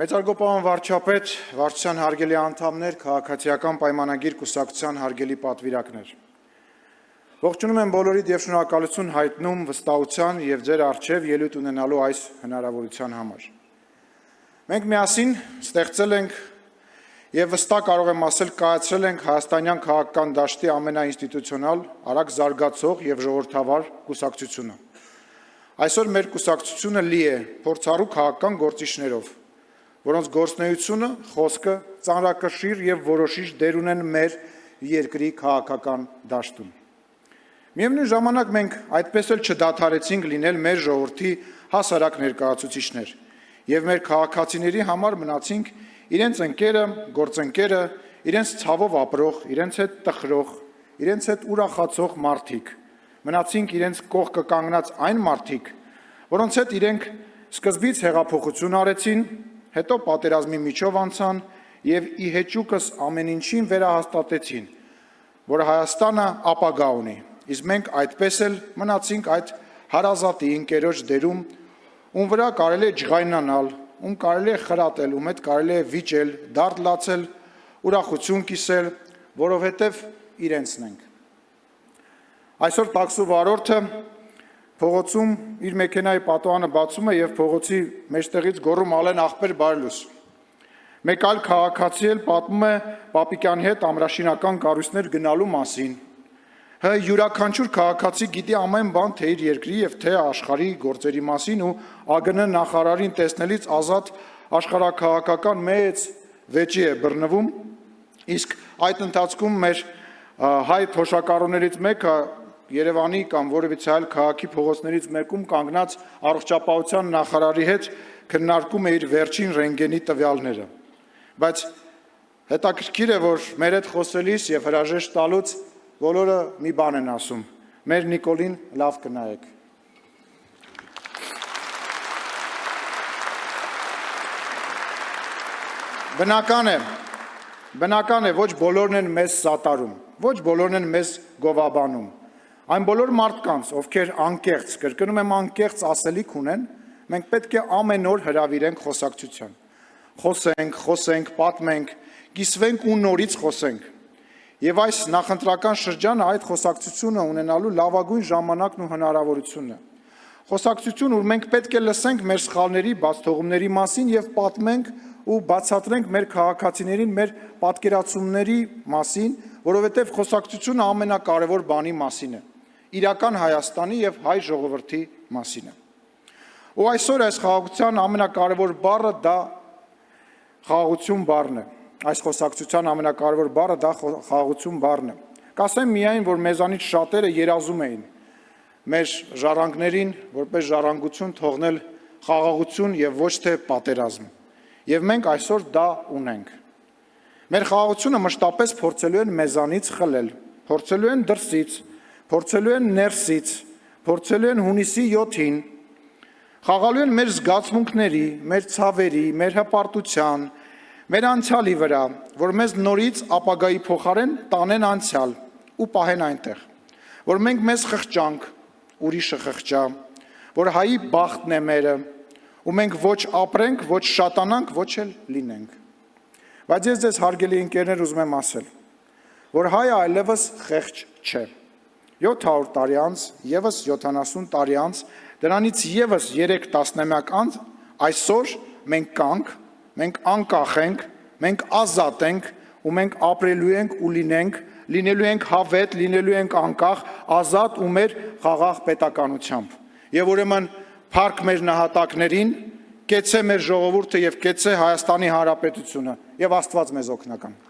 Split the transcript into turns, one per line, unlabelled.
Մեծարգո պարոն վարչապետ, վարչության հարգելի անդամներ, քաղաքացիական պայմանագիր կուսակցության հարգելի պատվիրակներ։ Ողջունում եմ բոլորիդ և շնորհակալություն հայտնում վստահության և ձեր առջև ելույթ ունենալու այս հնարավորության համար։ Մենք միասին ստեղծել ենք և վստահ կարող եմ ասել կայացրել ենք հայաստանյան քաղաքական դաշտի ամենաինստիտուցիոնալ, արագ զարգացող և ժողովրդավար կուսակցությունը։ Այսօր մեր կուսակցությունը լի է փորձառու քաղաքական գործիչներով, որոնց գործունեությունը, խոսքը ծանրակշիռ և որոշիչ դեր ունեն մեր երկրի քաղաքական դաշտում։ Միևնույն ժամանակ մենք այդպես էլ չդադարեցինք լինել մեր ժողովրդի հասարակ ներկայացուցիչներ և մեր քաղաքացիների համար մնացինք իրենց ընկերը, գործընկերը, իրենց ցավով ապրող, իրենց հետ տխրող, իրենց հետ ուրախացող մարդիկ, մնացինք իրենց կողքը կանգնած այն մարդիկ, որոնց հետ իրենք սկզբից հեղափոխություն արեցին, հետո պատերազմի միջով անցան և ի հեճուկս ամեն ինչին վերահաստատեցին, որ Հայաստանը ապագա ունի, իսկ մենք այդպես էլ մնացինք այդ հարազատի ընկերոջ դերում, ում վրա կարելի է ջղայնանալ, ում կարելի է խրատել, ում հետ կարելի է վիճել, դարդ լացել, ուրախություն կիսել, որովհետև իրենցն ենք։ Այսօր տաքսու վարորդը փողոցում իր մեքենայի պատուհանը բացում է և փողոցի մեջտեղից գոռում «Ալեն ախպեր բարի լույս»։ Մեկ այլ քաղաքացի էլ պատմում է պապիկյանի հետ ամրաշինական կառույցներ գնալու մասին։ Յուրաքանչյուր քաղաքացի գիտի ամեն բան թե իր երկրի և թե աշխարհի գործերի մասին ու ԱԳՆ նախարարին տեսնելիս ազատ աշխարհաքաղաքական մեծ վեճի է բռնվում, իսկ այդ ընթացքում մեր հայ թոշակառուներից մեկը Երևանի կամ որևիցե այլ քաղաքի փողոցներից մեկում կանգնած առողջապահության նախարարի հետ քննարկում է իր վերջին ռենտգենի տվյալները։ Բայց հետաքրքիր է, որ մեր հետ խոսելիս և հրաժեշտ տալուց բոլորը մի բան են ասում. մեր Նիկոլին լավ կնայեք։ Բնական է, ոչ բոլորն են մեզ սատարում, ոչ բոլորն են մեզ գովաբանում։ Այն բոլոր մարդկանց, ովքեր անկեղծ, կրկնում եմ անկեղծ ասելիք ունեն, մենք պետք է ամեն օր հրավիրենք խոսակցության։ Խոսենք, պատմենք, կիսվենք ու նորից խոսենք։ Եվ այս նախընտրական շրջանը այդ խոսակցությունը ունենալու լավագույն ժամանակն ու հնարավորությունն է։ Խոսակցություն, որ մենք պետք է լսենք մեր սխալների, բացթողումների մասին և պատմենք ու բացատրենք մեր քաղաքացիներին մեր պատկերացումների մասին, որովհետև խոսակցությունը ամենակարևոր բանի մասին է, իրական Հայաստանի և հայ ժողովրդի մասին է։ Ու այսօր այս խաղաղության ամենակարևոր բառը դա խաղաղություն բառն է, այս խոսակցության ամենակարևոր բառը դա խաղաղություն բառն է։ Կասեմ միայն, որ մեզանից շատերը երազում էին մեր ժառանգներին որպես ժառանգություն թողնել խաղաղություն և ոչ թե պատերազմ, և մենք այսօր դա ունենք։ Մեր խաղաղությունը մշտապես փորձելու են մեզանից խլել, փորձելու են դրսից, փորձելու են ներսից, փորձելու են հունիսի 7-ին, խաղալու են մեր զգացմունքների, մեր ցավերի, մեր հպարտության, մեր անցյալի վրա, որ մեզ նորից ապագայի փոխարեն տանեն անցյալ ու պահեն այնտեղ, որ մենք մեզ խղճանք, ուրիշը խղճա, որ հայի բախտն է մերը, ու մենք ոչ ապրենք, ոչ շատանանք, ոչ էլ լինենք։ Բայց ես ձեզ հարգելի ընկերներ ուզում եմ ասել, որ հայը այլևս խեղճ չէ։ 700 տարի անց, ևս 70 տարի անց, դրանից ևս 3 տասնամյակ անց, այսօր մենք կանք, մենք անկախ ենք, մենք ազատ ենք ու մենք ապրելու ենք ու լինելու ենք հավետ, լինելու ենք անկախ, ազատ ու մեր խաղաղ պետականությամբ։ Եվ ուրեմն փառք մեր նահատակներին, կեցցե մեր ժողովուրդը և կեցցե Հայաստանի Հանրապետությունը, և Աստված մեզ օգնական։